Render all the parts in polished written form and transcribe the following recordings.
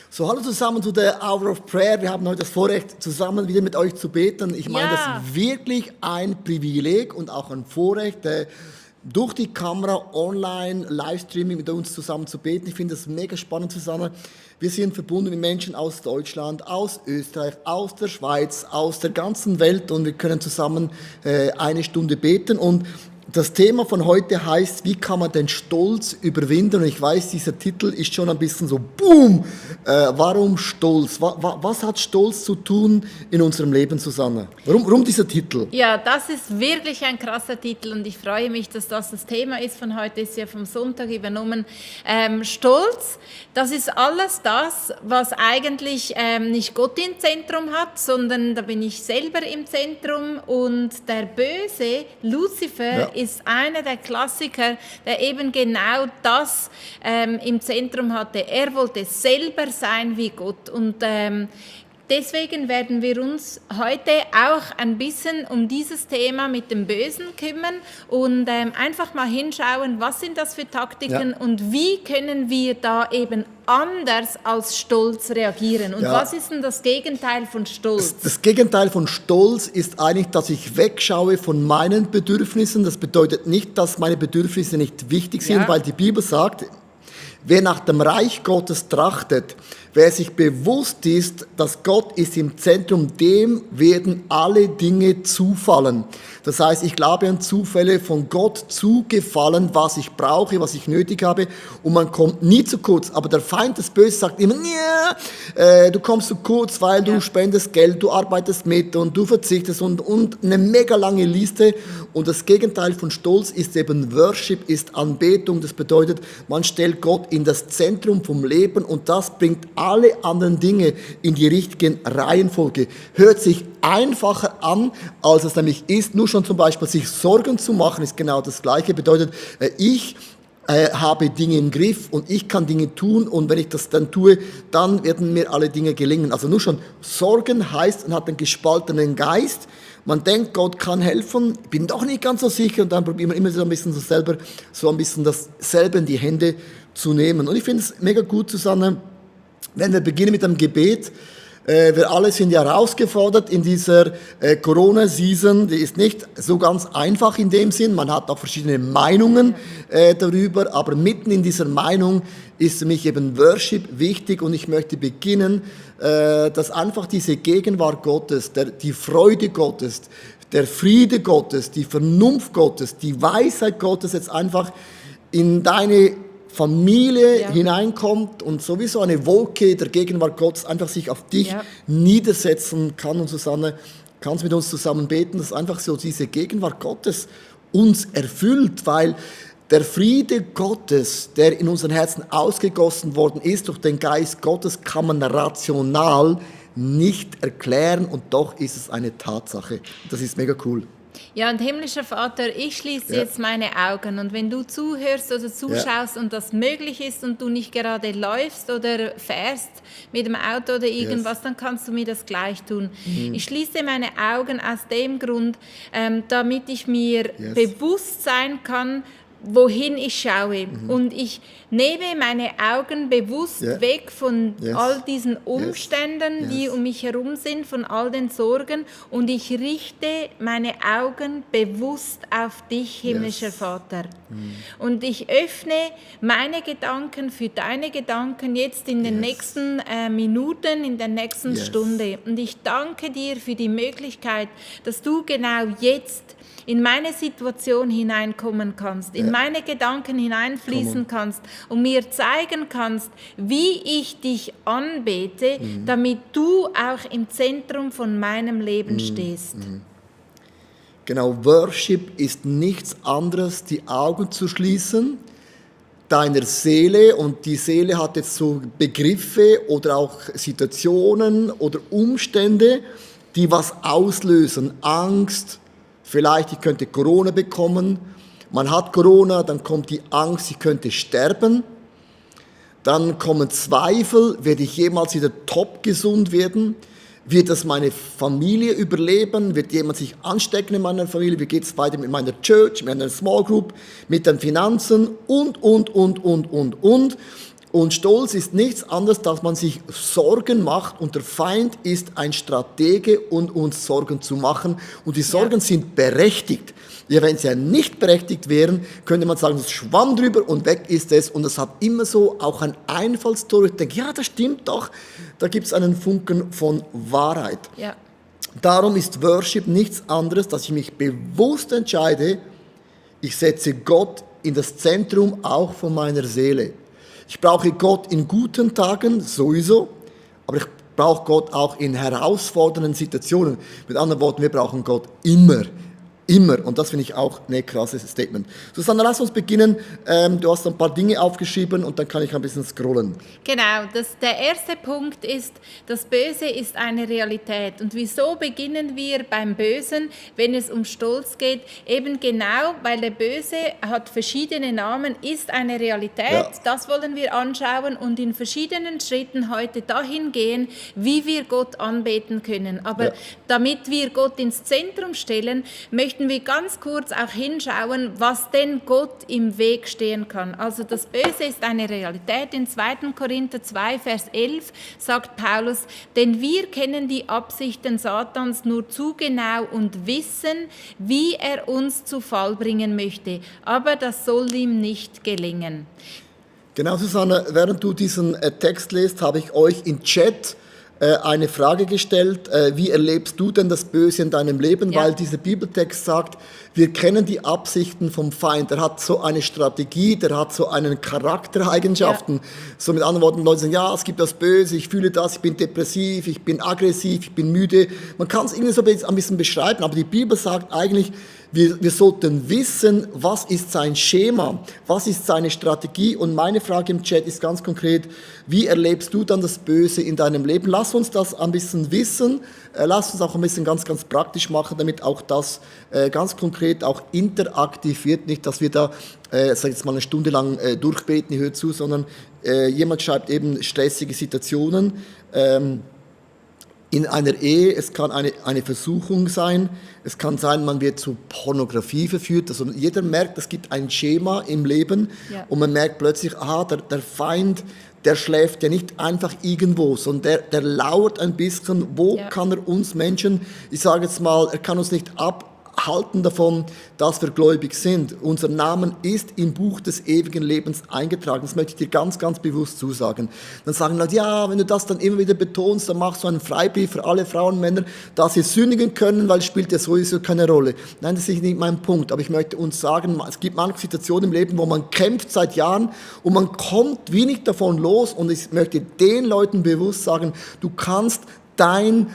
So, hallo zusammen zu der Hour of Prayer. Wir haben heute das Vorrecht, zusammen wieder mit euch zu beten. Ich meine, das ist wirklich ein Privileg und auch ein Vorrecht, durch die Kamera, online, Livestreaming mit uns zusammen zu beten. Ich finde das mega spannend zusammen. Wir sind verbunden mit Menschen aus Deutschland, aus Österreich, aus der Schweiz, aus der ganzen Welt und wir können zusammen eine Stunde beten. Und das Thema von heute heißt, wie kann man den Stolz überwinden? Und ich weiß, dieser Titel ist schon ein bisschen so, boom, warum Stolz? Was hat Stolz zu tun in unserem Leben, Susanne? Warum dieser Titel? Ja, das ist wirklich ein krasser Titel und ich freue mich, dass das Thema ist von heute, ist ja vom Sonntag übernommen. Stolz, das ist alles das, was eigentlich nicht Gott im Zentrum hat, sondern da bin ich selber im Zentrum und der Böse, Luzifer, ist einer der Klassiker, der eben genau das im Zentrum hatte. Er wollte selber sein wie Gott und deswegen werden wir uns heute auch ein bisschen um dieses Thema mit dem Bösen kümmern und einfach mal hinschauen, was sind das für Taktiken und wie können wir da eben anders als Stolz reagieren. Und was ist denn das Gegenteil von Stolz? Das Gegenteil von Stolz ist eigentlich, dass ich wegschaue von meinen Bedürfnissen. Das bedeutet nicht, dass meine Bedürfnisse nicht wichtig sind, weil die Bibel sagt, wer nach dem Reich Gottes trachtet, wer sich bewusst ist, dass Gott ist im Zentrum, dem werden alle Dinge zufallen. Das heißt, ich glaube an Zufälle von Gott zugefallen, was ich brauche, was ich nötig habe und man kommt nie zu kurz. Aber der Feind des Bösen sagt immer, du kommst zu kurz, weil du spendest Geld, du arbeitest mit und du verzichtest und eine mega lange Liste. Und das Gegenteil von Stolz ist eben Worship, ist Anbetung. Das bedeutet, man stellt Gott in das Zentrum vom Leben und das bringt alle anderen Dinge in die richtige Reihenfolge. Hört sich einfacher an, als es nämlich ist. Nur schon zum Beispiel sich Sorgen zu machen, ist genau das Gleiche. Bedeutet, ich habe Dinge im Griff und ich kann Dinge tun und wenn ich das dann tue, dann werden mir alle Dinge gelingen. Also nur schon Sorgen heißt, man hat einen gespaltenen Geist. Man denkt, Gott kann helfen, bin doch nicht ganz so sicher und dann probiert man immer so ein bisschen dasselbe in die Hände zu nehmen. Und ich finde es mega gut, Susanne, wenn wir beginnen mit einem Gebet. Wir alle sind ja herausgefordert in dieser Corona-Season. Die ist nicht so ganz einfach in dem Sinn. Man hat auch verschiedene Meinungen darüber, aber mitten in dieser Meinung ist für mich eben Worship wichtig und ich möchte beginnen, dass einfach diese Gegenwart Gottes, die Freude Gottes, der Friede Gottes, die Vernunft Gottes, die Weisheit Gottes jetzt einfach in deine Familie hineinkommt und sowieso eine Wolke der Gegenwart Gottes einfach sich auf dich niedersetzen kann. Und Susanne, kannst mit uns zusammen beten, dass einfach so diese Gegenwart Gottes uns erfüllt, weil der Friede Gottes, der in unseren Herzen ausgegossen worden ist durch den Geist Gottes, kann man rational nicht erklären und doch ist es eine Tatsache. Das ist mega cool. Ja, und himmlischer Vater, ich schließe jetzt meine Augen und wenn du zuhörst oder zuschaust und das möglich ist und du nicht gerade läufst oder fährst mit dem Auto oder irgendwas, dann kannst du mir das gleich tun. Ich schließe meine Augen aus dem Grund, damit ich mir bewusst sein kann, wohin ich schaue. Und ich nehme meine Augen bewusst weg von all diesen Umständen, die um mich herum sind, von all den Sorgen und ich richte meine Augen bewusst auf dich, himmlischer Vater. Und ich öffne meine Gedanken für deine Gedanken jetzt in den nächsten Minuten, in der nächsten Stunde. Und ich danke dir für die Möglichkeit, dass du genau jetzt in meine Situation hineinkommen kannst, in meine Gedanken hineinfließen kannst und mir zeigen kannst, wie ich dich anbete, damit du auch im Zentrum von meinem Leben stehst. Genau, Worship ist nichts anderes, die Augen zu schließen, deiner Seele, und die Seele hat jetzt so Begriffe oder auch Situationen oder Umstände, die was auslösen, Angst. Vielleicht, ich könnte Corona bekommen. Man hat Corona, dann kommt die Angst, ich könnte sterben. Dann kommen Zweifel, werde ich jemals wieder top gesund werden? Wird das meine Familie überleben? Wird jemand sich anstecken in meiner Familie? Wie geht es weiter mit meiner Church, mit meiner Small Group, mit den Finanzen und. Und Stolz ist nichts anderes, dass man sich Sorgen macht und der Feind ist ein Stratege, um uns Sorgen zu machen. Und die Sorgen sind berechtigt. Ja, wenn sie ja nicht berechtigt wären, könnte man sagen, es schwamm drüber und weg ist es. Und es hat immer so auch ein Einfallstor. Ich denke, ja, das stimmt doch. Da gibt es einen Funken von Wahrheit. Ja. Darum ist Worship nichts anderes, dass ich mich bewusst entscheide, ich setze Gott in das Zentrum auch von meiner Seele. Ich brauche Gott in guten Tagen sowieso, aber ich brauche Gott auch in herausfordernden Situationen. Mit anderen Worten, wir brauchen Gott immer. Immer. Und das finde ich auch ein krasses Statement. Susanne, lass uns beginnen. Du hast ein paar Dinge aufgeschrieben und dann kann ich ein bisschen scrollen. Genau, der erste Punkt ist, das Böse ist eine Realität. Und wieso beginnen wir beim Bösen, wenn es um Stolz geht? Eben genau, weil der Böse hat verschiedene Namen, ist eine Realität. Ja. Das wollen wir anschauen und in verschiedenen Schritten heute dahin gehen, wie wir Gott anbeten können. Aber damit wir Gott ins Zentrum stellen, möchten wir ganz kurz auch hinschauen, was denn Gott im Weg stehen kann. Also das Böse ist eine Realität. In 2. Korinther 2, Vers 11 sagt Paulus, denn wir kennen die Absichten Satans nur zu genau und wissen, wie er uns zu Fall bringen möchte. Aber das soll ihm nicht gelingen. Genau, Susanne, während du diesen Text liest, habe ich euch im Chat eine Frage gestellt, wie erlebst du denn das Böse in deinem Leben? Ja. Weil dieser Bibeltext sagt, wir kennen die Absichten vom Feind. Der hat so eine Strategie, der hat so einen Charaktereigenschaften. Ja. So mit anderen Worten, Leute sagen, ja, es gibt das Böse, ich fühle das, ich bin depressiv, ich bin aggressiv, ich bin müde. Man kann es irgendwie so ein bisschen beschreiben, aber die Bibel sagt eigentlich, wir sollten wissen, was ist sein Schema, was ist seine Strategie. Und meine Frage im Chat ist ganz konkret, wie erlebst du dann das Böse in deinem Leben? Lass uns das ein bisschen wissen, lass uns auch ein bisschen ganz praktisch machen, damit auch das ganz konkret auch interaktiv wird. Nicht, dass wir da, sag ich jetzt mal, eine Stunde lang durchbeten, hört zu, sondern jemand schreibt eben stressige Situationen. In einer Ehe, es kann eine Versuchung sein, es kann sein, man wird zu Pornografie verführt. Also jeder merkt, es gibt ein Schema im Leben und man merkt plötzlich, der Feind, der schläft ja nicht einfach irgendwo, sondern der lauert ein bisschen, wo kann er uns Menschen, ich sage jetzt mal, er kann uns nicht abhalten davon, dass wir gläubig sind. Unser Name ist im Buch des ewigen Lebens eingetragen. Das möchte ich dir ganz bewusst zusagen. Dann sagen Leute, ja, wenn du das dann immer wieder betonst, dann machst du einen Freibrief für alle Frauen und Männer, dass sie sündigen können, weil es spielt ja sowieso keine Rolle. Nein, das ist nicht mein Punkt. Aber ich möchte uns sagen, es gibt manche Situationen im Leben, wo man kämpft seit Jahren und man kommt wenig davon los. Und ich möchte den Leuten bewusst sagen, du kannst dein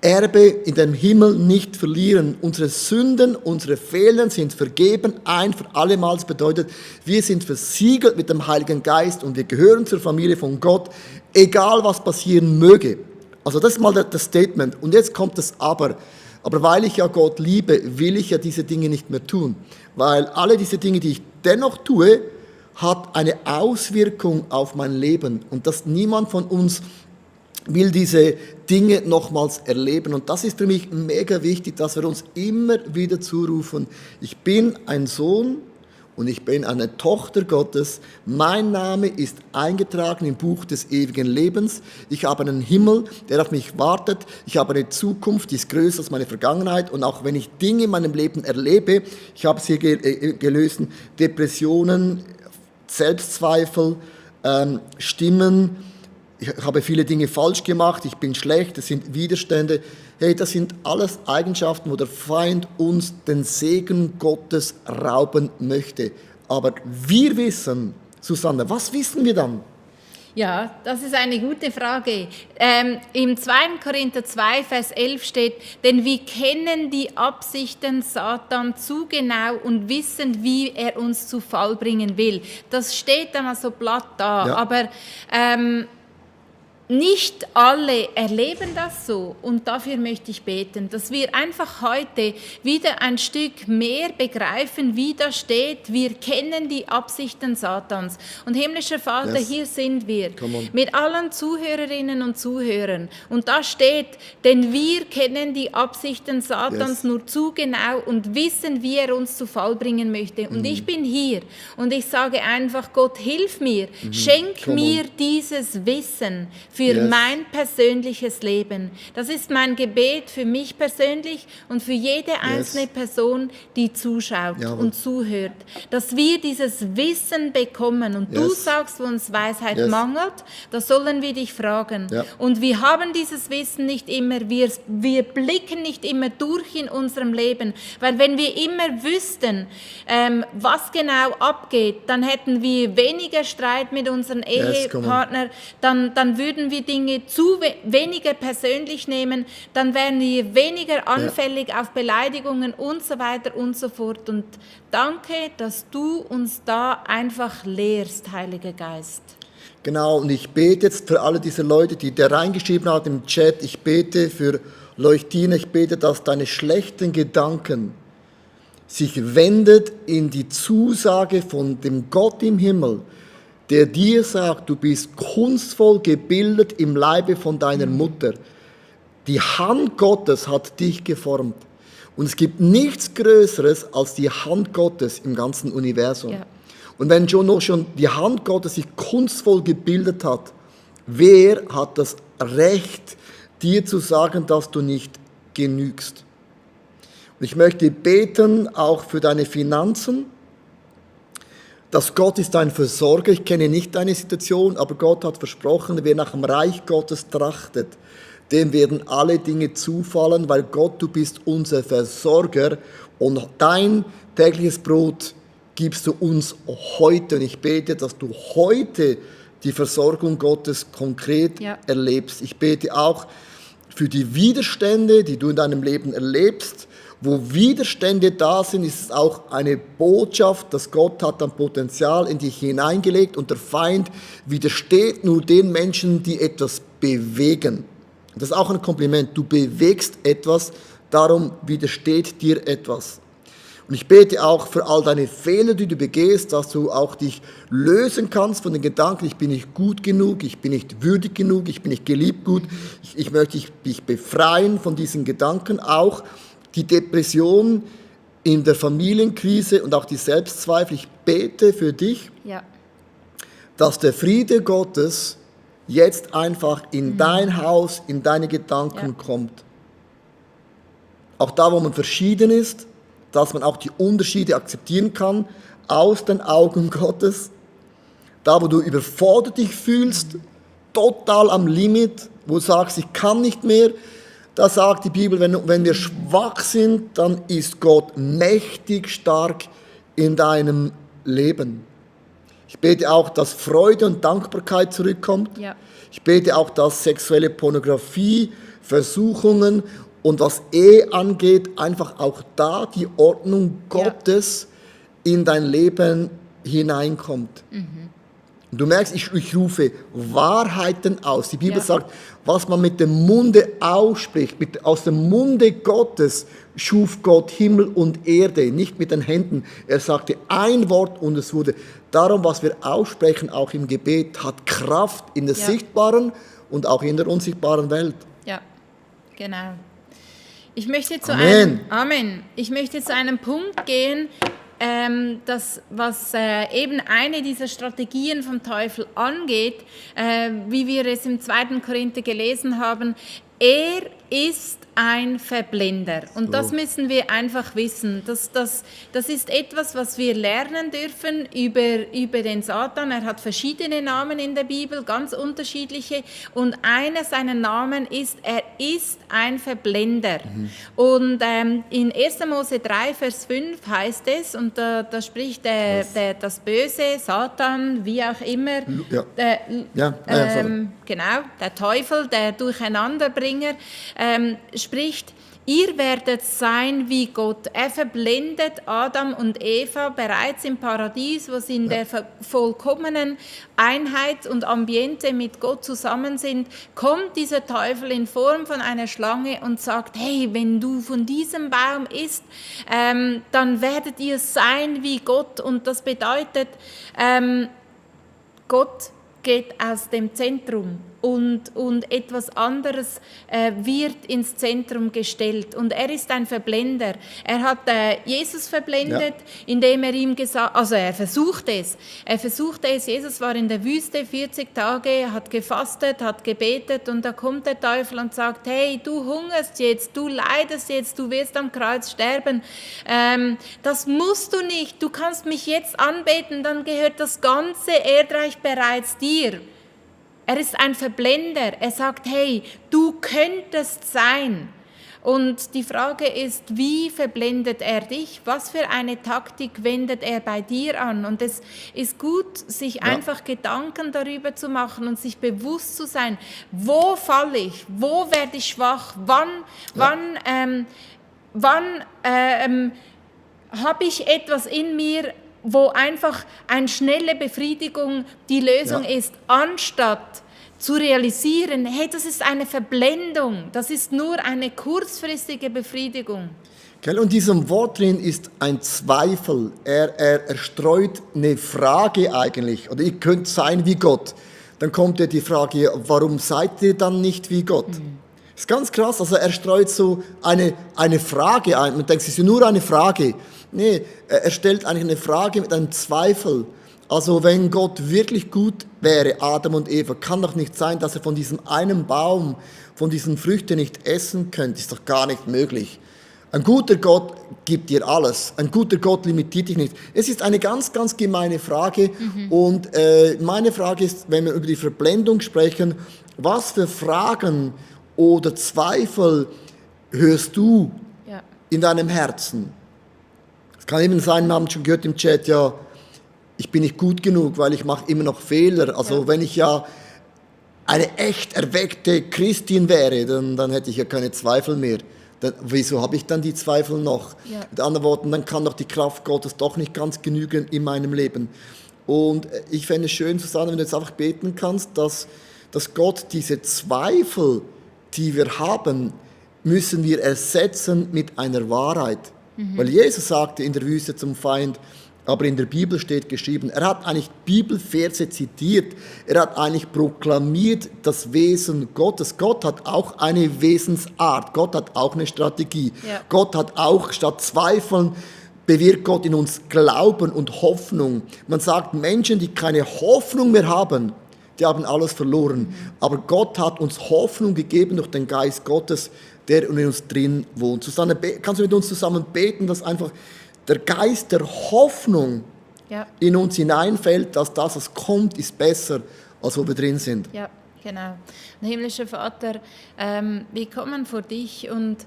Erbe in dem Himmel nicht verlieren. Unsere Sünden, unsere Fehler sind vergeben, ein für allemal. Das bedeutet, wir sind versiegelt mit dem Heiligen Geist und wir gehören zur Familie von Gott, egal was passieren möge. Also das ist mal das Statement. Und jetzt kommt das Aber. Aber weil ich ja Gott liebe, will ich ja diese Dinge nicht mehr tun. Weil alle diese Dinge, die ich dennoch tue, hat eine Auswirkung auf mein Leben. Und dass niemand von uns will diese Dinge nochmals erleben. Und das ist für mich mega wichtig, dass wir uns immer wieder zurufen, ich bin ein Sohn und ich bin eine Tochter Gottes. Mein Name ist eingetragen im Buch des ewigen Lebens. Ich habe einen Himmel, der auf mich wartet. Ich habe eine Zukunft, die ist größer als meine Vergangenheit. Und auch wenn ich Dinge in meinem Leben erlebe, ich habe sie gelöst, Depressionen, Selbstzweifel, Stimmen, ich habe viele Dinge falsch gemacht, ich bin schlecht, das sind Widerstände. Hey, das sind alles Eigenschaften, wo der Feind uns den Segen Gottes rauben möchte. Aber wir wissen, Susanne, was wissen wir dann? Ja, das ist eine gute Frage. Im 2. Korinther 2, Vers 11 steht, denn wir kennen die Absichten Satan zu genau und wissen, wie er uns zu Fall bringen will. Das steht dann also platt da, aber nicht alle erleben das so und dafür möchte ich beten, dass wir einfach heute wieder ein Stück mehr begreifen, wie da steht, wir kennen die Absichten Satans. Und himmlischer Vater, hier sind wir mit allen Zuhörerinnen und Zuhörern und da steht, denn wir kennen die Absichten Satans nur zu genau und wissen, wie er uns zu Fall bringen möchte. Und ich bin hier und ich sage einfach, Gott, hilf mir, schenk mir dieses Wissen für mein persönliches Leben. Das ist mein Gebet für mich persönlich und für jede einzelne Person, die zuschaut und zuhört, dass wir dieses Wissen bekommen. Und du sagst, wo uns Weisheit mangelt, da sollen wir dich fragen. Und wir haben dieses Wissen nicht immer, wir blicken nicht immer durch in unserem Leben, weil wenn wir immer wüssten, was genau abgeht, dann hätten wir weniger Streit mit unseren Ehepartnern, dann würden wir Dinge weniger persönlich nehmen, dann wären wir weniger anfällig auf Beleidigungen und so weiter und so fort. Und danke, dass du uns da einfach lehrst, Heiliger Geist. Genau, und ich bete jetzt für alle diese Leute, die da reingeschrieben haben im Chat, ich bete für Leuchtine, ich bete, dass deine schlechten Gedanken sich wendet in die Zusage von dem Gott im Himmel, der dir sagt, du bist kunstvoll gebildet im Leibe von deiner Mutter. Die Hand Gottes hat dich geformt. Und es gibt nichts Größeres als die Hand Gottes im ganzen Universum. Ja. Und wenn schon die Hand Gottes sich kunstvoll gebildet hat, wer hat das Recht, dir zu sagen, dass du nicht genügst? Und ich möchte beten, auch für deine Finanzen, dass Gott ist dein Versorger. Ich kenne nicht deine Situation, aber Gott hat versprochen, wer nach dem Reich Gottes trachtet, dem werden alle Dinge zufallen, weil Gott, du bist unser Versorger und dein tägliches Brot gibst du uns heute. Und ich bete, dass du heute die Versorgung Gottes konkret erlebst. Ich bete auch für die Widerstände, die du in deinem Leben erlebst. Wo Widerstände da sind, ist es auch eine Botschaft, dass Gott hat ein Potenzial in dich hineingelegt und der Feind widersteht nur den Menschen, die etwas bewegen. Das ist auch ein Kompliment. Du bewegst etwas, darum widersteht dir etwas. Und ich bete auch für all deine Fehler, die du begehst, dass du auch dich lösen kannst von den Gedanken, ich bin nicht gut genug, ich bin nicht würdig genug, ich bin nicht geliebt gut. Ich möchte dich befreien von diesen Gedanken, auch die Depression in der Familienkrise und auch die Selbstzweifel. Ich bete für dich, dass der Friede Gottes jetzt einfach in dein Haus, in deine Gedanken kommt. Auch da, wo man verschieden ist, dass man auch die Unterschiede akzeptieren kann, aus den Augen Gottes. Da, wo du überfordert dich fühlst, total am Limit, wo du sagst, ich kann nicht mehr, da sagt die Bibel, wenn wir schwach sind, dann ist Gott mächtig stark in deinem Leben. Ich bete auch, dass Freude und Dankbarkeit zurückkommt. Ja. Ich bete auch, dass sexuelle Pornografie, Versuchungen und was Ehe angeht, einfach auch da die Ordnung Gottes in dein Leben hineinkommt. Und du merkst, ich rufe Wahrheiten aus. Die Bibel sagt, was man mit dem Munde ausspricht, aus dem Munde Gottes schuf Gott Himmel und Erde, nicht mit den Händen. Er sagte ein Wort und es wurde. Darum, was wir aussprechen, auch im Gebet, hat Kraft in der sichtbaren und auch in der unsichtbaren Welt. Ja, genau. Ich möchte zu einem Punkt gehen, was eben eine dieser Strategien vom Teufel angeht, wie wir es im 2. Korinther gelesen haben. Er ist ein Verblender. Und das müssen wir einfach wissen. Das ist etwas, was wir lernen dürfen über den Satan. Er hat verschiedene Namen in der Bibel, ganz unterschiedliche. Und einer seiner Namen ist, er ist ein Verblender. Und in 1. Mose 3, Vers 5 heißt es, und da spricht das Böse, Satan, wie auch immer, genau, der Teufel, der Durcheinanderbringer, spricht, ihr werdet sein wie Gott. Er verblendet Adam und Eva bereits im Paradies, wo sie in der vollkommenen Einheit und Ambiente mit Gott zusammen sind, kommt dieser Teufel in Form von einer Schlange und sagt, hey, wenn du von diesem Baum isst, dann werdet ihr sein wie Gott. Und das bedeutet, Gott geht aus dem Zentrum und etwas anderes wird ins Zentrum gestellt. Und er ist ein Verblender. Er hat Jesus verblendet, indem er ihm gesagt, also er versuchte es. Jesus war in der Wüste 40 Tage, hat gefastet, hat gebetet und da kommt der Teufel und sagt, hey, du hungerst jetzt, du leidest jetzt, du wirst am Kreuz sterben. Das musst du nicht, du kannst mich jetzt anbeten, dann gehört das ganze Erdreich bereits dir. Er ist ein Verblender. Er sagt, hey, du könntest sein. Und die Frage ist, wie verblendet er dich? Was für eine Taktik wendet er bei dir an? Und es ist gut, sich einfach Gedanken darüber zu machen und sich bewusst zu sein, wo falle ich? Wo werde ich schwach? Wann habe ich etwas in mir, wo einfach eine schnelle Befriedigung die Lösung ist, anstatt zu realisieren, hey, das ist eine Verblendung, das ist nur eine kurzfristige Befriedigung. Und in diesem Wort drin ist ein Zweifel. Er streut eine Frage eigentlich, oder ihr könnt sein wie Gott. Dann kommt ja die Frage, warum seid ihr dann nicht wie Gott? Das ist ganz krass, also er streut so eine Frage ein. Man denkt, es ist ja nur eine Frage. Nee, er stellt eigentlich eine Frage mit einem Zweifel. Also wenn Gott wirklich gut wäre, Adam und Eva, kann doch nicht sein, dass er von diesem einen Baum, von diesen Früchten nicht essen könnte. Ist doch gar nicht möglich. Ein guter Gott gibt dir alles. Ein guter Gott limitiert dich nicht. Es ist eine ganz, ganz gemeine Frage. Und meine Frage ist, wenn wir über die Verblendung sprechen, was für Fragen oder Zweifel hörst du in deinem Herzen? Es kann eben sein, wir haben schon gehört im Chat, ja, ich bin nicht gut genug, weil ich mache immer noch Fehler. Also wenn ich ja eine echt erweckte Christin wäre, dann hätte ich ja keine Zweifel mehr. Wieso habe ich dann die Zweifel noch? Ja. Mit anderen Worten, dann kann doch die Kraft Gottes doch nicht ganz genügen in meinem Leben. Und ich fände es schön, Susanne, wenn du jetzt einfach beten kannst, dass Gott diese Zweifel, die wir haben, müssen wir ersetzen mit einer Wahrheit. Weil Jesus sagte in der Wüste zum Feind, aber in der Bibel steht geschrieben, er hat eigentlich Bibelverse zitiert, er hat eigentlich proklamiert das Wesen Gottes. Gott hat auch eine Wesensart, Gott hat auch eine Strategie. Ja. Gott hat auch, statt Zweifeln, bewirkt Gott in uns Glauben und Hoffnung. Man sagt, Menschen, die keine Hoffnung mehr haben, die haben alles verloren. Aber Gott hat uns Hoffnung gegeben durch den Geist Gottes, der in uns drin wohnt. Susanne, kannst du mit uns zusammen beten, dass einfach der Geist der Hoffnung in uns hineinfällt, dass das, was kommt, ist besser, als wo wir drin sind. Ja, genau. Himmlischer Vater, wir kommen vor dich und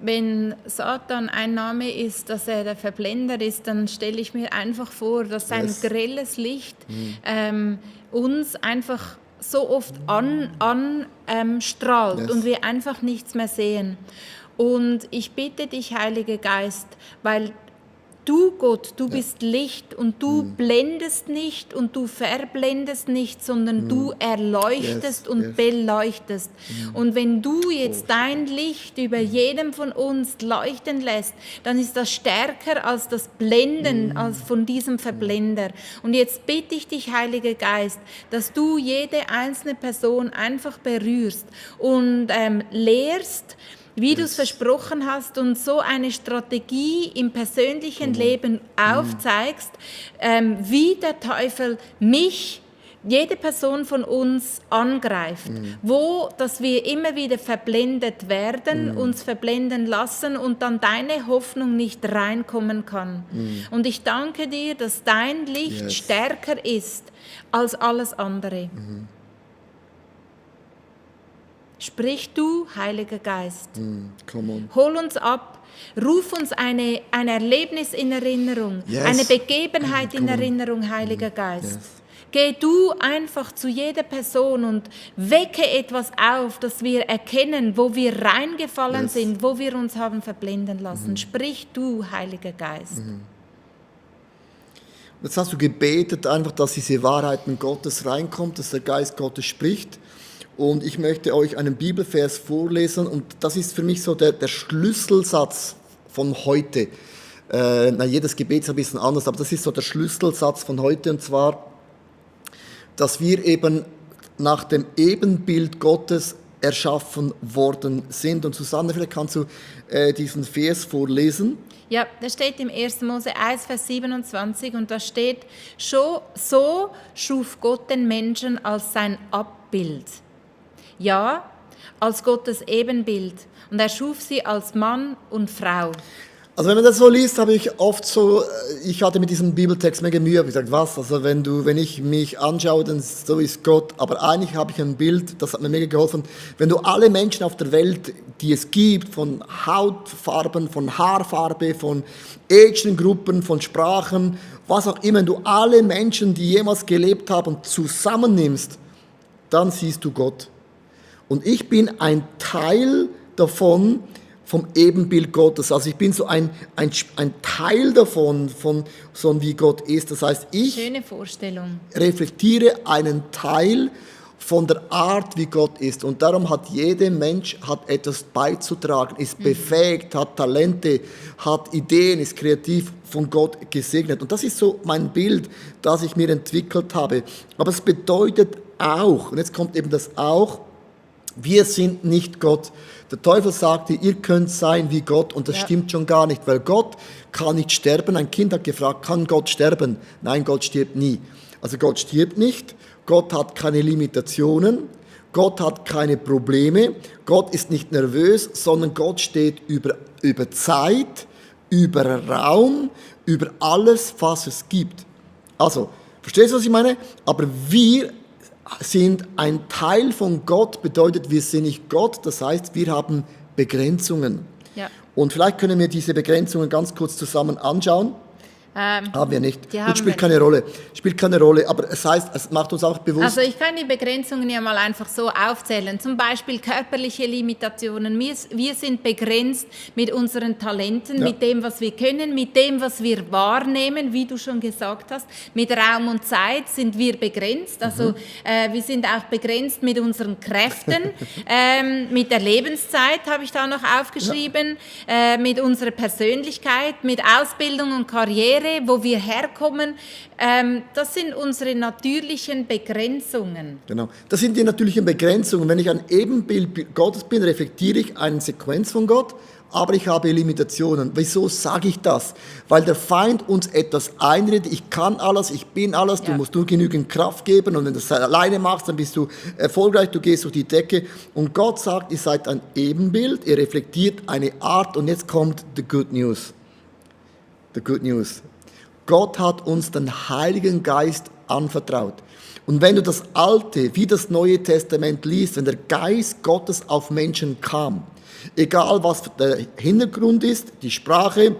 wenn Satan ein Name ist, dass er der Verblender ist, dann stelle ich mir einfach vor, dass sein grelles Licht uns einfach so oft anstrahlt und wir einfach nichts mehr sehen. Und ich bitte dich, Heiliger Geist, weil du, Gott, du bist Licht und du blendest nicht und du verblendest nicht, sondern du erleuchtest und beleuchtest. Und wenn du jetzt dein Licht über jedem von uns leuchten lässt, dann ist das stärker als das Blenden als von diesem Verblender. Und jetzt bitte ich dich, Heiliger Geist, dass du jede einzelne Person einfach berührst und lehrst, wie du es versprochen hast und so eine Strategie im persönlichen Leben aufzeigst, wie der Teufel jede Person von uns angreift, wo, dass wir immer wieder verblendet werden, uns verblenden lassen und dann deine Hoffnung nicht reinkommen kann. Und ich danke dir, dass dein Licht stärker ist als alles andere. Sprich du, Heiliger Geist. Hol uns ab, ruf uns ein Erlebnis in Erinnerung, eine Begebenheit in Erinnerung, Heiliger Geist. geh du einfach zu jeder Person und wecke etwas auf, dass wir erkennen, wo wir reingefallen sind, wo wir uns haben verblenden lassen. Sprich du, Heiliger Geist. Jetzt hast du gebetet einfach, dass diese Wahrheiten Gottes reinkommt, dass der Geist Gottes spricht. Und ich möchte euch einen Bibelvers vorlesen und das ist für mich so der Schlüsselsatz von heute. Jedes Gebet ist ein bisschen anders, aber das ist so der Schlüsselsatz von heute und zwar, dass wir eben nach dem Ebenbild Gottes erschaffen worden sind. Und Susanne, vielleicht kannst du diesen Vers vorlesen. Ja, das steht im 1. Mose 1, Vers 27 und da steht, so schuf Gott den Menschen als sein Abbild. Ja, als Gottes Ebenbild. Und er schuf sie als Mann und Frau. Also wenn man das so liest, habe ich oft so, ich hatte mit diesem Bibeltext mega Mühe, habe gesagt, was, also wenn ich mich anschaue, dann so ist Gott, aber eigentlich habe ich ein Bild, das hat mir mega geholfen, wenn du alle Menschen auf der Welt, die es gibt, von Hautfarben, von Haarfarbe, von Age-Gruppen, von Sprachen, was auch immer, wenn du alle Menschen, die jemals gelebt haben, zusammennimmst, dann siehst du Gott. Und ich bin ein Teil davon, vom Ebenbild Gottes. Also ich bin so ein Teil davon, von so wie Gott ist. Das heißt, ich Schöne Vorstellung. reflektiere einen Teil von der Art, wie Gott ist. Und darum hat jeder Mensch hat etwas beizutragen, ist befähigt, hat Talente, hat Ideen, ist kreativ, von Gott gesegnet. Und das ist so mein Bild, das ich mir entwickelt habe. Aber es bedeutet auch, und jetzt kommt eben das auch, wir sind nicht Gott. Der Teufel sagte, ihr könnt sein wie Gott und das stimmt schon gar nicht, weil Gott kann nicht sterben. Ein Kind hat gefragt, kann Gott sterben? Nein, Gott stirbt nie. Also Gott stirbt nicht, Gott hat keine Limitationen, Gott hat keine Probleme, Gott ist nicht nervös, sondern Gott steht über Zeit, über Raum, über alles, was es gibt. Also, verstehst du, was ich meine? Aber wir sind ein Teil von Gott, bedeutet, wir sind nicht Gott, das heißt, wir haben Begrenzungen. Ja. Und vielleicht können wir diese Begrenzungen ganz kurz zusammen anschauen. Haben wir nicht. Gut, spielt keine Rolle. Spielt keine Rolle, aber es heißt, es macht uns auch bewusst. Also ich kann die Begrenzungen ja mal einfach so aufzählen. Zum Beispiel körperliche Limitationen. Wir sind begrenzt mit unseren Talenten, mit dem, was wir können, mit dem, was wir wahrnehmen, wie du schon gesagt hast. Mit Raum und Zeit sind wir begrenzt. Also wir sind auch begrenzt mit unseren Kräften, mit der Lebenszeit habe ich da noch aufgeschrieben, mit unserer Persönlichkeit, mit Ausbildung und Karriere, wo wir herkommen, das sind unsere natürlichen Begrenzungen. Genau, das sind die natürlichen Begrenzungen. Wenn ich ein Ebenbild Gottes bin, reflektiere ich eine Sequenz von Gott, aber ich habe Limitationen. Wieso sage ich das? Weil der Feind uns etwas einredet, ich kann alles, ich bin alles, du musst nur genügend Kraft geben und wenn du das alleine machst, dann bist du erfolgreich, du gehst durch die Decke. Und Gott sagt, ihr seid ein Ebenbild, ihr reflektiert eine Art und jetzt kommt the good news. The good news. Gott hat uns den Heiligen Geist anvertraut. Und wenn du das Alte wie das Neue Testament liest, wenn der Geist Gottes auf Menschen kam, egal was der Hintergrund ist, die Sprache,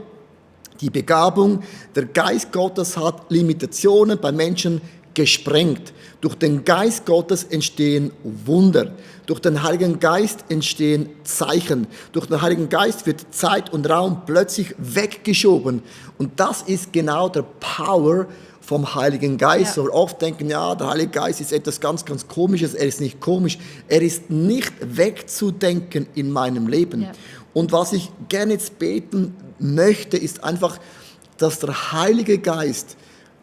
die Begabung, der Geist Gottes hat Limitationen bei Menschen gesprengt. Durch den Geist Gottes entstehen Wunder. Durch den Heiligen Geist entstehen Zeichen. Durch den Heiligen Geist wird Zeit und Raum plötzlich weggeschoben. Und das ist genau der Power vom Heiligen Geist. Ja. So oft denken, ja, der Heilige Geist ist etwas ganz, ganz Komisches. Er ist nicht komisch. Er ist nicht wegzudenken in meinem Leben. Ja. Und was ich gerne jetzt beten möchte, ist einfach, dass der Heilige Geist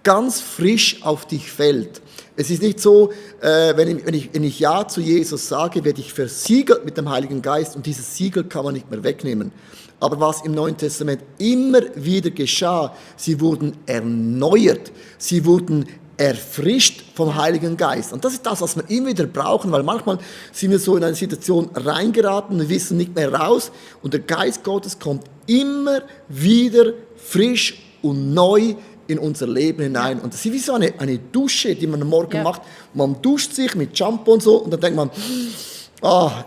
ganz frisch auf dich fällt. Es ist nicht so, wenn ich Ja zu Jesus sage, werde ich versiegelt mit dem Heiligen Geist und dieses Siegel kann man nicht mehr wegnehmen. Aber was im Neuen Testament immer wieder geschah, sie wurden erneuert, sie wurden erfrischt vom Heiligen Geist. Und das ist das, was wir immer wieder brauchen, weil manchmal sind wir so in eine Situation reingeraten, wir wissen nicht mehr raus und der Geist Gottes kommt immer wieder frisch und neu in unser Leben hinein. Und das ist wie so eine Dusche, die man am Morgen macht. Man duscht sich mit Shampoo und so und dann denkt man,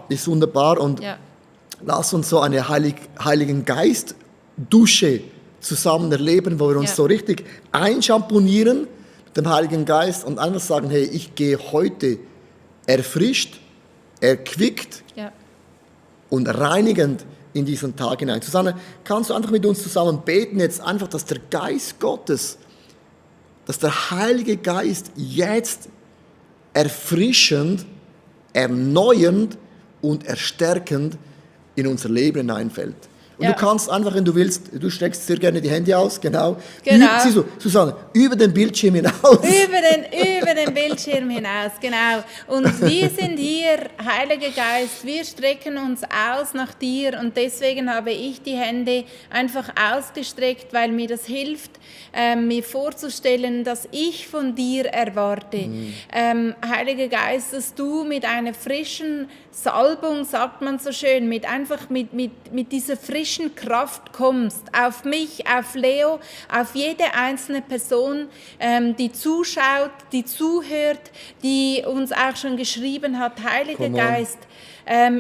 ist wunderbar. Und lass uns so eine Heiligen Geist Dusche zusammen erleben, wo wir uns so richtig einschamponieren. dem Heiligen Geist und einfach sagen, hey, ich gehe heute erfrischt, erquickt Ja. und reinigend in diesen Tag hinein. Susanne, kannst du einfach mit uns zusammen beten jetzt einfach, dass der Geist Gottes, dass der Heilige Geist jetzt erfrischend, erneuend und erstärkend in unser Leben hineinfällt. Und Ja. du kannst einfach, wenn du willst, du streckst sehr gerne die Hände aus, genau. Genau. Siehst du, Susanne, über den Bildschirm hinaus. Über den Bildschirm hinaus, genau. Und wir sind hier, Heiliger Geist, wir strecken uns aus nach dir und deswegen habe ich die Hände einfach ausgestreckt, weil mir das hilft, mir vorzustellen, dass ich von dir erwarte. Heiliger Geist, dass du mit einer frischen Salbung, sagt man so schön, mit dieser frischen Kraft kommst, auf mich, auf Leo, auf jede einzelne Person, die zuschaut, die zuhört, die uns auch schon geschrieben hat. Heiliger Geist,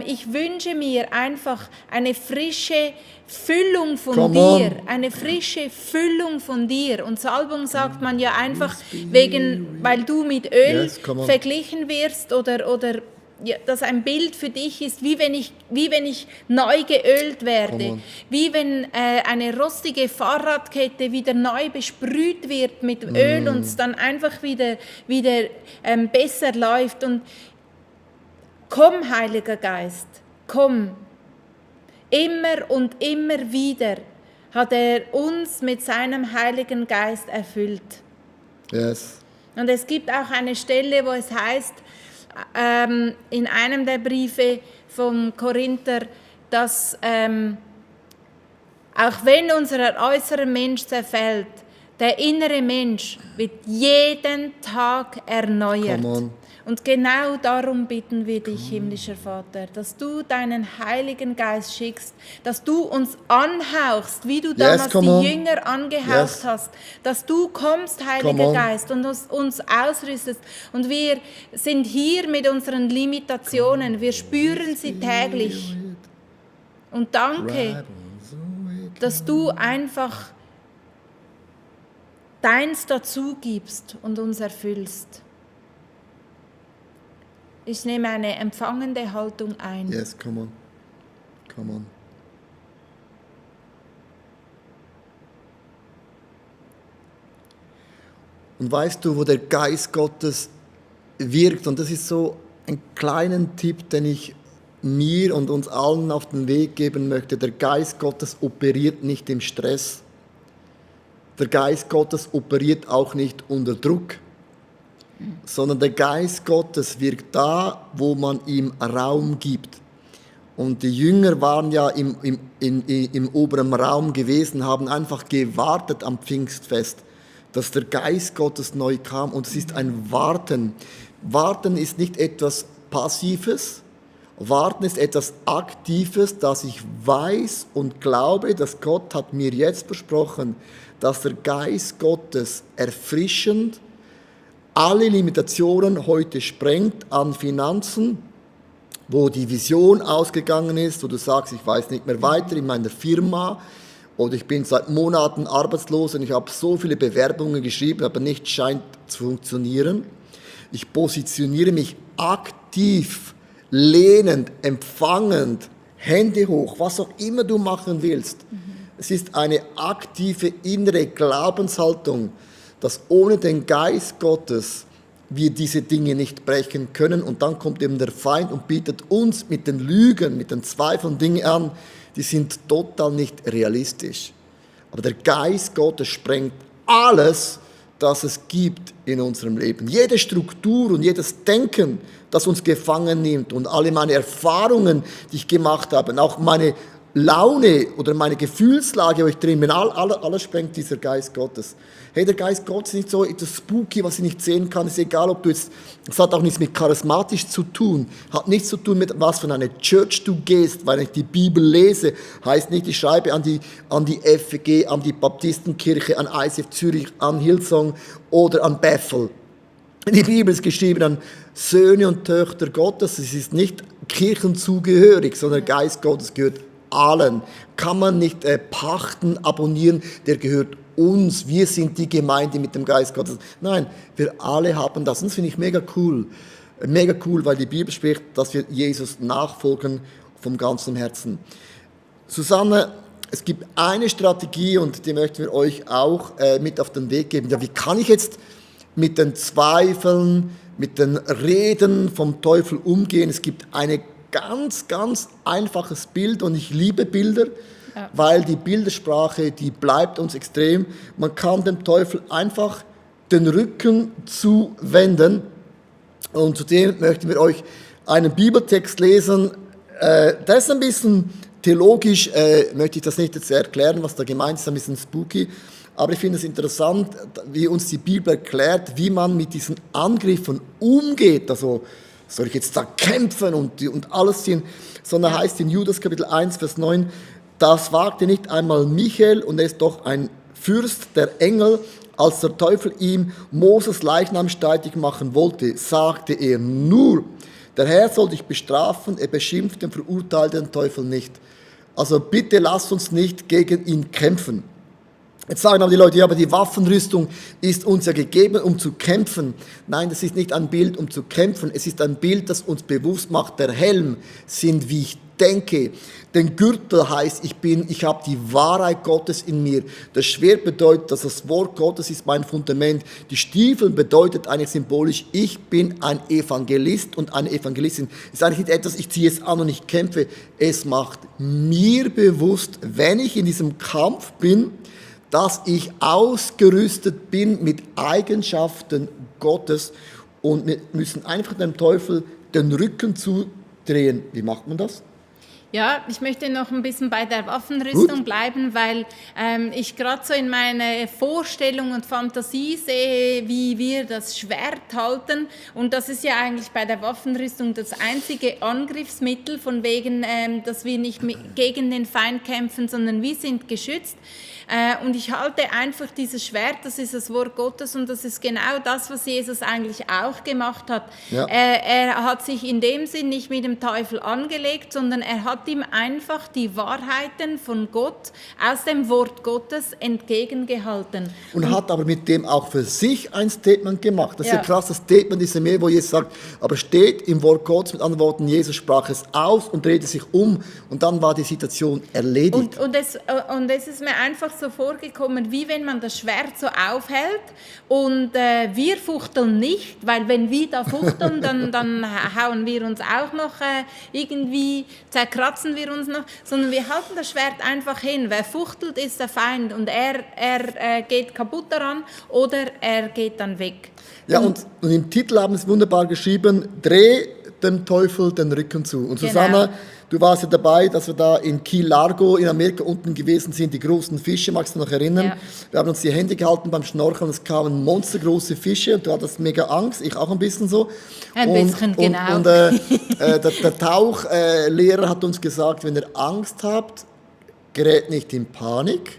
ich wünsche mir einfach eine frische Füllung von dir, eine frische Füllung von dir. Und Salbung sagt man ja einfach, weil du mit Öl verglichen wirst oder ja, das ein Bild für dich ist, wie wenn ich neu geölt werde, wie wenn eine rostige Fahrradkette wieder neu besprüht wird mit Öl und es dann einfach wieder besser läuft. Und komm, Heiliger Geist, komm. Immer und immer wieder hat er uns mit seinem Heiligen Geist erfüllt. Yes. Und es gibt auch eine Stelle, wo es heißt, in einem der Briefe vom Korinther, dass auch wenn unser äußerer Mensch zerfällt, der innere Mensch wird jeden Tag erneuert. Und genau darum bitten wir dich, himmlischer Vater, dass du deinen Heiligen Geist schickst, dass du uns anhauchst, wie du damals die Jünger angehaucht hast, dass du kommst, Heiliger Geist, und uns ausrüstest. Und wir sind hier mit unseren Limitationen, wir spüren sie täglich. Und danke, dass du einfach deins dazu gibst und uns erfüllst. Ich nehme eine empfangende Haltung ein. Yes, come on. Come on. Und weißt du, wo der Geist Gottes wirkt? Und das ist so ein kleiner Tipp, den ich mir und uns allen auf den Weg geben möchte. Der Geist Gottes operiert nicht im Stress. Der Geist Gottes operiert auch nicht unter Druck. Sondern der Geist Gottes wirkt da, wo man ihm Raum gibt. Und die Jünger waren ja im oberen Raum gewesen, haben einfach gewartet am Pfingstfest, dass der Geist Gottes neu kam. Und es ist ein Warten. Warten ist nicht etwas Passives. Warten ist etwas Aktives, dass ich weiß und glaube, dass Gott hat mir jetzt versprochen, dass der Geist Gottes erfrischend alle Limitationen heute sprengt an Finanzen, wo die Vision ausgegangen ist, wo du sagst, ich weiß nicht mehr weiter in meiner Firma oder ich bin seit Monaten arbeitslos und ich habe so viele Bewerbungen geschrieben, aber nichts scheint zu funktionieren. Ich positioniere mich aktiv, lehnend, empfangend, Hände hoch, was auch immer du machen willst. Es ist eine aktive innere Glaubenshaltung, dass ohne den Geist Gottes wir diese Dinge nicht brechen können. Und dann kommt eben der Feind und bietet uns mit den Lügen, mit den Zweifeln Dinge an, die sind total nicht realistisch. Aber der Geist Gottes sprengt alles, das es gibt in unserem Leben. Jede Struktur und jedes Denken, das uns gefangen nimmt und alle meine Erfahrungen, die ich gemacht habe, auch meine Laune oder meine Gefühlslage, wo ich drin bin, alles sprengt dieser Geist Gottes. Hey, der Geist Gottes ist nicht so etwas spooky, was ich nicht sehen kann. Es ist egal, ob du jetzt, es hat auch nichts mit charismatisch zu tun, hat nichts zu tun mit was für eine Church du gehst, weil ich die Bibel lese, heißt nicht, ich schreibe an die FG, an die Baptistenkirche, an ICF Zürich, an Hillsong oder an Bethel. Die Bibel ist geschrieben an Söhne und Töchter Gottes. Es ist nicht kirchenzugehörig, sondern der Geist Gottes gehört allen. Kann man nicht pachten, abonnieren, der gehört uns, wir sind die Gemeinde mit dem Geist Gottes. Nein, wir alle haben das. Und das finde ich mega cool. Mega cool, weil die Bibel spricht, dass wir Jesus nachfolgen vom ganzen Herzen. Susanne, es gibt eine Strategie und die möchten wir euch auch mit auf den Weg geben. Ja, wie kann ich jetzt mit den Zweifeln, mit den Reden vom Teufel umgehen? Es gibt ein ganz, ganz einfaches Bild und ich liebe Bilder, weil die Bildersprache, die bleibt uns extrem. Man kann dem Teufel einfach den Rücken zuwenden und zudem möchten wir euch einen Bibeltext lesen. Der ist ein bisschen theologisch, möchte ich das nicht jetzt erklären, was da gemeint ist, ein bisschen spooky. Aber ich finde es interessant, wie uns die Bibel erklärt, wie man mit diesen Angriffen umgeht. Also soll ich jetzt da kämpfen und alles ziehen? Sondern heißt in Judas Kapitel 1, Vers 9, das wagte nicht einmal Michael und er ist doch ein Fürst der Engel. Als der Teufel ihm Moses Leichnam streitig machen wollte, sagte er nur, der Herr soll dich bestrafen, er beschimpft und verurteilt den Teufel nicht. Also bitte lasst uns nicht gegen ihn kämpfen. Jetzt sagen aber die Leute, ja, aber die Waffenrüstung ist uns ja gegeben, um zu kämpfen. Nein, das ist nicht ein Bild, um zu kämpfen. Es ist ein Bild, das uns bewusst macht, der Helm sind, wie ich denke. Den Gürtel heißt, ich habe die Wahrheit Gottes in mir. Das Schwert bedeutet, dass das Wort Gottes ist mein Fundament. Die Stiefel bedeutet eigentlich symbolisch, ich bin ein Evangelist und eine Evangelistin. Es ist eigentlich nicht etwas, ich ziehe es an und ich kämpfe. Es macht mir bewusst, wenn ich in diesem Kampf bin, dass ich ausgerüstet bin mit Eigenschaften Gottes und wir müssen einfach dem Teufel den Rücken zudrehen. Wie macht man das? Ja, ich möchte noch ein bisschen bei der Waffenrüstung bleiben, weil ich gerade so in meiner Vorstellung und Fantasie sehe, wie wir das Schwert halten. Und das ist ja eigentlich bei der Waffenrüstung das einzige Angriffsmittel, von wegen, dass wir nicht gegen den Feind kämpfen, sondern wir sind geschützt. Und ich halte einfach dieses Schwert, das ist das Wort Gottes und das ist genau das, was Jesus eigentlich auch gemacht hat. Ja. Er hat sich in dem Sinn nicht mit dem Teufel angelegt, sondern er hat ihm einfach die Wahrheiten von Gott aus dem Wort Gottes entgegengehalten. Und hat aber mit dem auch für sich ein Statement gemacht. Das ist ein krasses Statement, diese Mail, wo Jesus sagt, aber steht im Wort Gottes, mit anderen Worten, Jesus sprach es aus und drehte sich um und dann war die Situation erledigt. Und es ist mir einfach so vorgekommen, wie wenn man das Schwert so aufhält und wir fuchteln nicht, weil wenn wir da fuchteln, dann hauen wir uns auch noch irgendwie, zerkratzen wir uns noch, sondern wir halten das Schwert einfach hin. Wer fuchtelt, ist der Feind und er geht kaputt daran oder er geht dann weg. Ja, und im Titel haben sie wunderbar geschrieben, dreh dem Teufel den Rücken zu. Und Susanne, du warst ja dabei, dass wir da in Key Largo in Amerika unten gewesen sind, die großen Fische, magst du noch erinnern? Ja. Wir haben uns die Hände gehalten beim Schnorcheln, es kamen monstergroße Fische und du hattest mega Angst, ich auch ein bisschen so. Ein bisschen, genau. Und der Tauchlehrer hat uns gesagt, wenn ihr Angst habt, gerät nicht in Panik,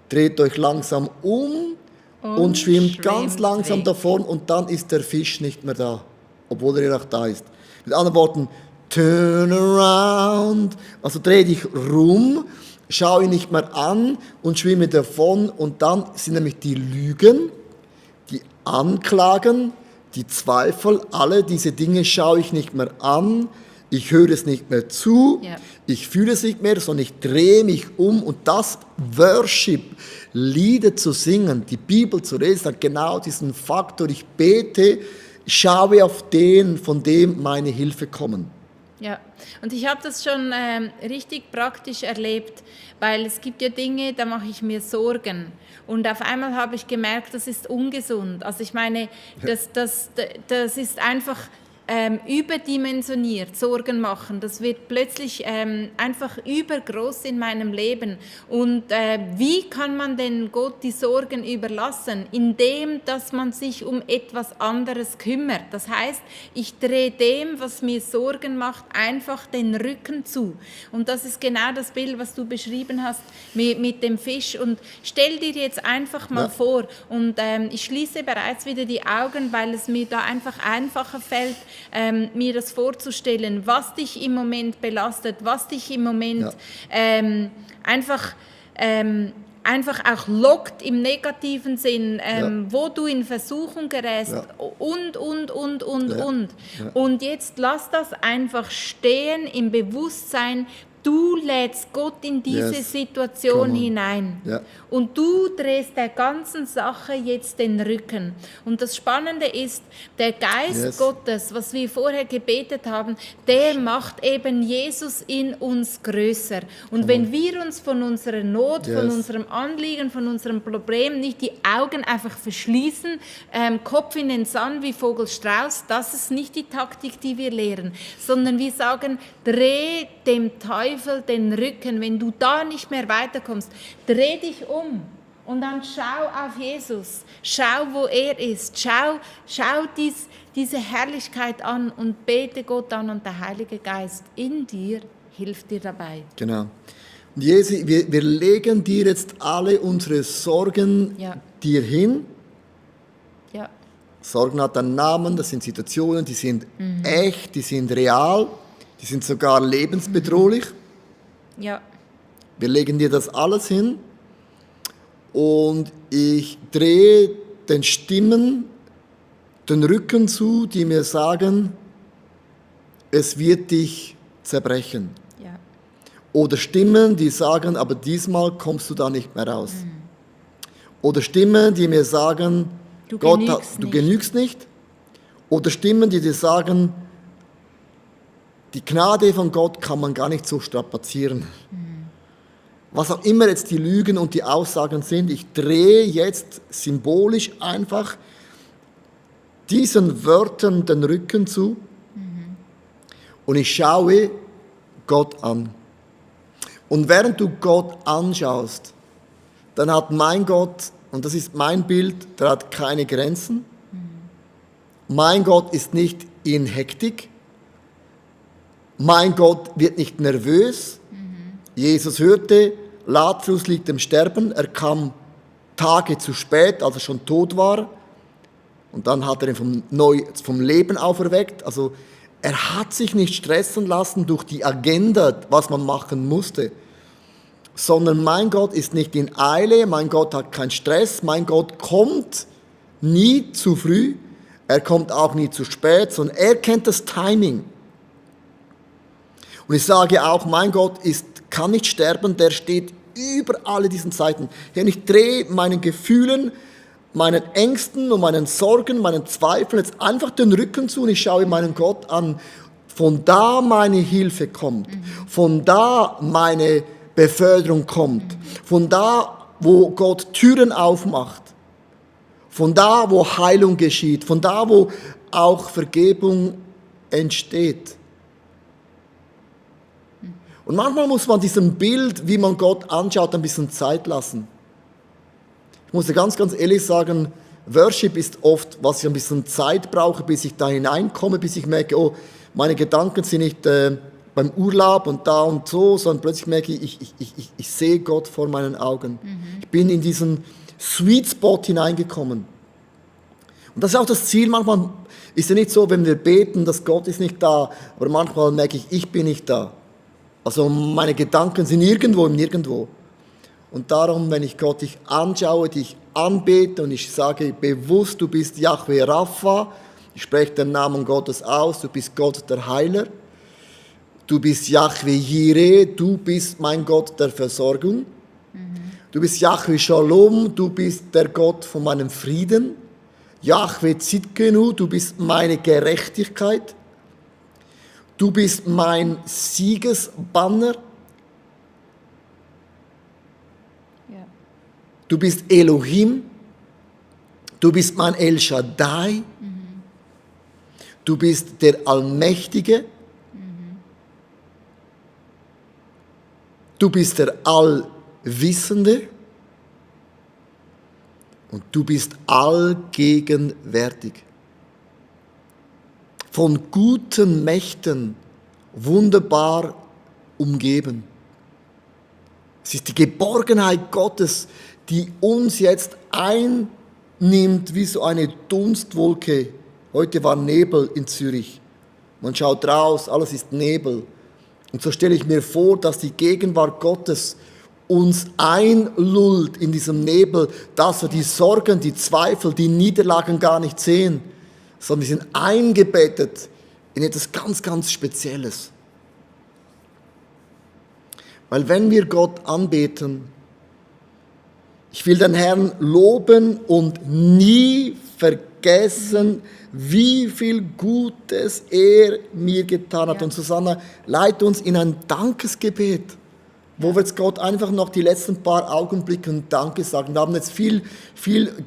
dreht euch langsam um und schwimmt ganz langsam davon und dann ist der Fisch nicht mehr da, obwohl er ja noch da ist. Mit anderen Worten, turn around, also dreh dich rum, schau ihn nicht mehr an und schwimme davon und dann sind nämlich die Lügen, die Anklagen, die Zweifel, alle diese Dinge schaue ich nicht mehr an, ich höre es nicht mehr zu, ich fühle es nicht mehr, sondern ich drehe mich um und das Worship, Lieder zu singen, die Bibel zu lesen, hat genau diesen Faktor, ich bete, schaue auf den, von dem meine Hilfe kommen. Ja, und ich habe das schon richtig praktisch erlebt, weil es gibt ja Dinge, da mache ich mir Sorgen. Und auf einmal habe ich gemerkt, das ist ungesund. Also ich meine, das ist einfach überdimensioniert, Sorgen machen. Das wird plötzlich einfach übergroß in meinem Leben. Und wie kann man denn Gott die Sorgen überlassen? Indem, dass man sich um etwas anderes kümmert. Das heißt, ich drehe dem, was mir Sorgen macht, einfach den Rücken zu. Und das ist genau das Bild, was du beschrieben hast mit dem Fisch. Und stell dir jetzt einfach mal vor, und ich schließe bereits wieder die Augen, weil es mir da einfach einfacher fällt, mir das vorzustellen, was dich im Moment belastet, was dich im Moment einfach einfach auch lockt im negativen Sinn, wo du in Versuchung gerätst und. Und jetzt lass das einfach stehen im Bewusstsein, du lädst Gott in diese Situation hinein. Ja. Und du drehst der ganzen Sache jetzt den Rücken. Und das Spannende ist, der Geist Gottes, was wir vorher gebetet haben, der macht eben Jesus in uns größer. Und wenn wir uns von unserer Not, von unserem Anliegen, von unserem Problem nicht die Augen einfach verschließen, Kopf in den Sand wie Vogel Strauß, das ist nicht die Taktik, die wir lehren, sondern wir sagen, dreh dem Teufel den Rücken, wenn du da nicht mehr weiterkommst, dreh dich um und dann schau auf Jesus, schau, wo er ist, schau diese Herrlichkeit an und bete Gott an und der Heilige Geist in dir hilft dir dabei. Genau. Und Jesi, wir legen dir jetzt alle unsere Sorgen dir hin. Ja. Sorgen hat einen Namen, das sind Situationen, die sind echt, die sind real, die sind sogar lebensbedrohlich. Ja. Wir legen dir das alles hin und ich drehe den Stimmen den Rücken zu, die mir sagen, es wird dich zerbrechen. Ja. Oder Stimmen, die sagen, aber diesmal kommst du da nicht mehr raus. Oder Stimmen, die mir sagen, Du genügst nicht. Oder Stimmen, die dir sagen, die Gnade von Gott kann man gar nicht so strapazieren. Was auch immer jetzt die Lügen und die Aussagen sind, ich drehe jetzt symbolisch einfach diesen Wörtern den Rücken zu und ich schaue Gott an. Und während du Gott anschaust, dann hat mein Gott, und das ist mein Bild, der hat keine Grenzen. Mein Gott ist nicht in Hektik. Mein Gott wird nicht nervös. Jesus hörte, Lazarus liegt im Sterben. Er kam Tage zu spät, als er schon tot war. Und dann hat er ihn vom Leben auferweckt. Also er hat sich nicht stressen lassen durch die Agenda, was man machen musste. Sondern mein Gott ist nicht in Eile, mein Gott hat keinen Stress, mein Gott kommt nie zu früh, er kommt auch nie zu spät, sondern er kennt das Timing. Und ich sage auch, mein Gott kann nicht sterben, der steht über alle diesen Zeiten. Und ich drehe meinen Gefühlen, meinen Ängsten und meinen Sorgen, meinen Zweifeln jetzt einfach den Rücken zu und ich schaue meinen Gott an. Von da meine Hilfe kommt, von da meine Beförderung kommt, von da, wo Gott Türen aufmacht, von da, wo Heilung geschieht, von da, wo auch Vergebung entsteht. Und manchmal muss man diesem Bild, wie man Gott anschaut, ein bisschen Zeit lassen. Ich muss dir ganz, ganz ehrlich sagen, Worship ist oft, was ich ein bisschen Zeit brauche, bis ich da hineinkomme, bis ich merke, oh, meine Gedanken sind nicht beim Urlaub und da und so, sondern plötzlich merke ich sehe Gott vor meinen Augen. Ich bin in diesen Sweet Spot hineingekommen. Und das ist auch das Ziel. Manchmal ist ja nicht so, wenn wir beten, dass Gott ist nicht da, aber manchmal merke ich bin nicht da. Also meine Gedanken sind irgendwo im Nirgendwo. Und darum, wenn ich Gott dich anschaue, dich anbete und ich sage bewusst, du bist Yahweh Rapha, ich spreche den Namen Gottes aus, du bist Gott der Heiler, du bist Yahweh Jireh, du bist mein Gott der Versorgung, du bist Yahweh Shalom, du bist der Gott von meinem Frieden, Yahweh Tzidkenu, du bist meine Gerechtigkeit, du bist mein Siegesbanner, du bist Elohim, du bist mein El Shaddai, du bist der Allmächtige, du bist der Allwissende und du bist allgegenwärtig. Von guten Mächten wunderbar umgeben. Es ist die Geborgenheit Gottes, die uns jetzt einnimmt wie so eine Dunstwolke. Heute war Nebel in Zürich. Man schaut raus, alles ist Nebel. Und so stelle ich mir vor, dass die Gegenwart Gottes uns einlullt in diesem Nebel, dass wir die Sorgen, die Zweifel, die Niederlagen gar nicht sehen, sondern wir sind eingebettet in etwas ganz, ganz Spezielles. Weil wenn wir Gott anbeten, ich will den Herrn loben und nie vergessen, wie viel Gutes er mir getan hat. Ja. Und Susanna, leite uns in ein Dankesgebet, wo wir jetzt Gott einfach noch die letzten paar Augenblicke und Danke sagen. Wir haben jetzt viel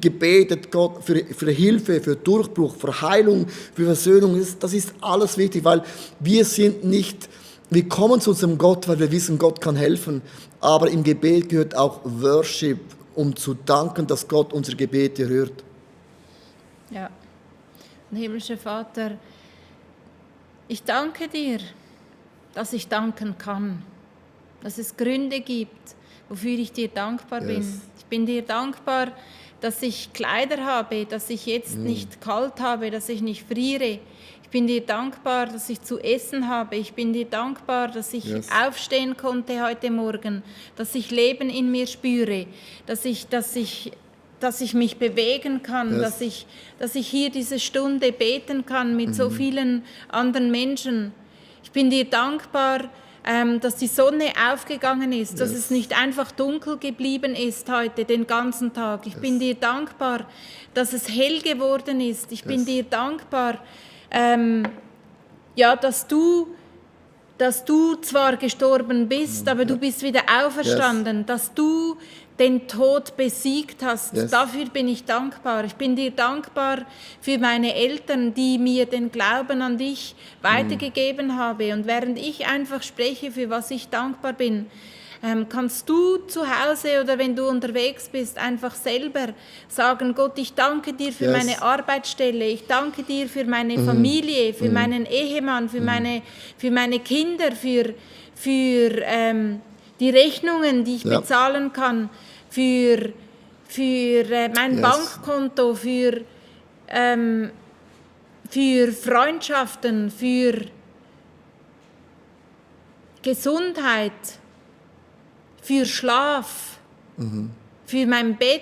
gebetet, Gott, für Hilfe, für Durchbruch, für Heilung, für Versöhnung. Das ist alles wichtig, weil wir kommen zu unserem Gott, weil wir wissen, Gott kann helfen. Aber im Gebet gehört auch Worship, um zu danken, dass Gott unsere Gebete hört. Ja. Und himmlischer Vater, ich danke dir, dass ich danken kann, dass es Gründe gibt, wofür ich dir dankbar bin. Ich bin dir dankbar, dass ich Kleider habe, dass ich jetzt nicht kalt habe, dass ich nicht friere. Ich bin dir dankbar, dass ich zu essen habe. Ich bin dir dankbar, dass ich aufstehen konnte heute Morgen, dass ich Leben in mir spüre, dass ich mich bewegen kann, dass ich hier diese Stunde beten kann mit so vielen anderen Menschen. Ich bin dir dankbar, dass die Sonne aufgegangen ist, dass es nicht einfach dunkel geblieben ist heute den ganzen Tag. Ich bin dir dankbar, dass es hell geworden ist. Ich bin dir dankbar, dass du zwar gestorben bist, aber du bist wieder auferstanden, dass du den Tod besiegt hast. Dafür bin ich dankbar. Ich bin dir dankbar für meine Eltern, die mir den Glauben an dich weitergegeben haben. Und während ich einfach spreche, für was ich dankbar bin, kannst du zu Hause oder wenn du unterwegs bist, einfach selber sagen, Gott, ich danke dir für meine Arbeitsstelle, ich danke dir für meine Familie, für meinen Ehemann, für meine Kinder, für die Rechnungen, die ich bezahlen kann, für mein Bankkonto, für Freundschaften, für Gesundheit, für Schlaf, für mein Bett,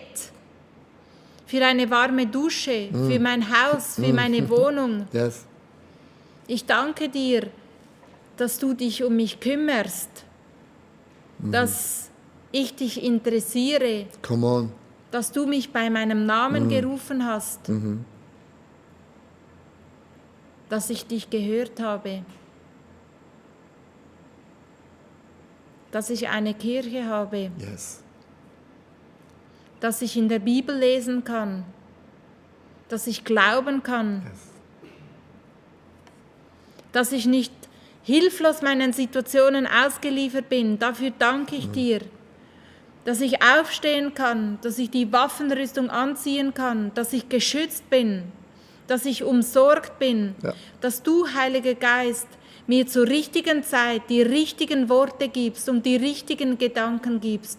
für eine warme Dusche, für mein Haus, für meine Wohnung. Ich danke dir, dass du dich um mich kümmerst, dass ich dich interessiere, dass du mich bei meinem Namen gerufen hast, dass ich dich gehört habe, dass ich eine Kirche habe, dass ich in der Bibel lesen kann, dass ich glauben kann, dass ich nicht hilflos meinen Situationen ausgeliefert bin. Dafür danke ich dir, dass ich aufstehen kann, dass ich die Waffenrüstung anziehen kann, dass ich geschützt bin, dass ich umsorgt bin, dass du, Heiliger Geist, mir zur richtigen Zeit die richtigen Worte gibst und die richtigen Gedanken gibst,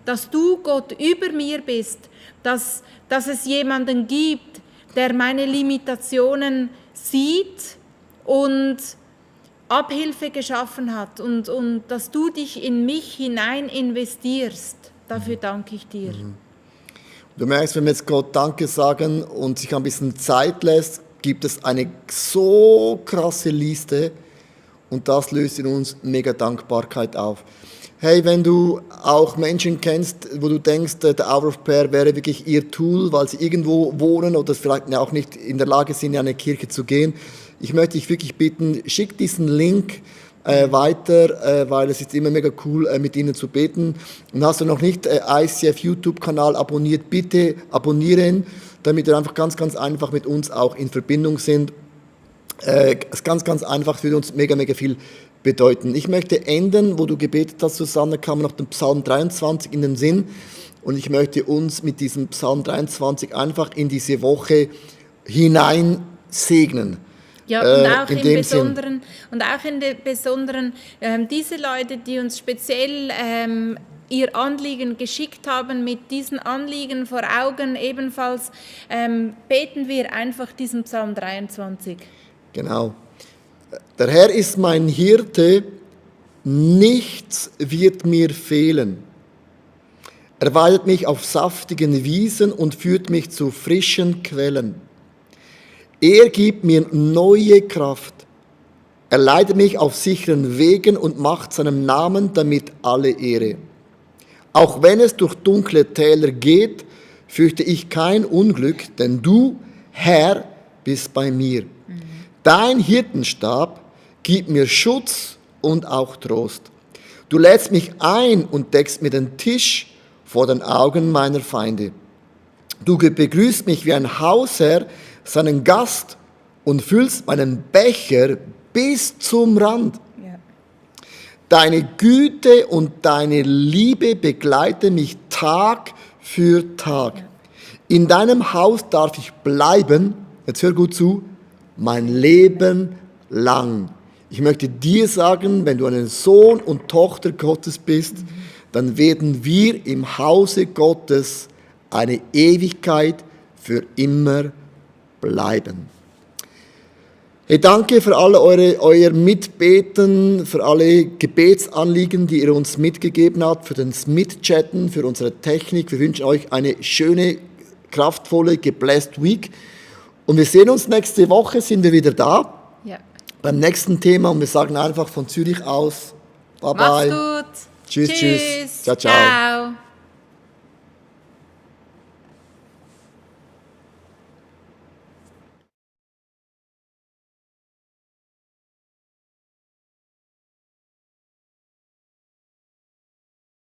dass du Gott über mir bist, dass es jemanden gibt, der meine Limitationen sieht und Abhilfe geschaffen hat und dass du dich in mich hinein investierst. Dafür danke ich dir. Du merkst, wenn wir jetzt Gott Danke sagen und sich ein bisschen Zeit lässt, gibt es eine so krasse Liste und das löst in uns mega Dankbarkeit auf. Hey, wenn du auch Menschen kennst, wo du denkst, der Hour of Prayer wäre wirklich ihr Tool, weil sie irgendwo wohnen oder vielleicht auch nicht in der Lage sind, in eine Kirche zu gehen, ich möchte dich wirklich bitten, schick diesen Link weiter, weil es ist immer mega cool, mit ihnen zu beten. Und hast du noch nicht ICF YouTube-Kanal abonniert, bitte abonnieren, damit wir einfach ganz, ganz einfach mit uns auch in Verbindung sind. Es ist ganz, ganz einfach, es würde uns mega, mega viel bedeuten. Ich möchte enden, wo du gebetet hast, Susanne, kam noch den Psalm 23 in den Sinn. Und ich möchte uns mit diesem Psalm 23 einfach in diese Woche hinein segnen. Ja, und auch im Besonderen diese Leute, die uns speziell ihr Anliegen geschickt haben, mit diesen Anliegen vor Augen ebenfalls, beten wir einfach diesen Psalm 23. Genau. Der Herr ist mein Hirte, nichts wird mir fehlen. Er weidet mich auf saftigen Wiesen und führt mich zu frischen Quellen. Er gibt mir neue Kraft. Er leitet mich auf sicheren Wegen und macht seinem Namen damit alle Ehre. Auch wenn es durch dunkle Täler geht, fürchte ich kein Unglück, denn du, Herr, bist bei mir. Dein Hirtenstab gibt mir Schutz und auch Trost. Du lädst mich ein und deckst mir den Tisch vor den Augen meiner Feinde. Du begrüßt mich wie ein Hausherr seinen Gast und füllst meinen Becher bis zum Rand. Ja. Deine Güte und deine Liebe begleiten mich Tag für Tag. Ja. In deinem Haus darf ich bleiben, jetzt hör gut zu, mein Leben lang. Ich möchte dir sagen, wenn du ein Sohn und Tochter Gottes bist, dann werden wir im Hause Gottes eine Ewigkeit für immer bleiben. Hey, danke für alle euer Mitbeten, für alle Gebetsanliegen, die ihr uns mitgegeben habt, für das Mitchatten, für unsere Technik. Wir wünschen euch eine schöne, kraftvolle, geblessed Week. Und wir sehen uns nächste Woche, sind wir wieder da. Ja. Beim nächsten Thema und wir sagen einfach von Zürich aus, bye bye. Mach's gut. Tschüss. Ciao, ciao. Ciao.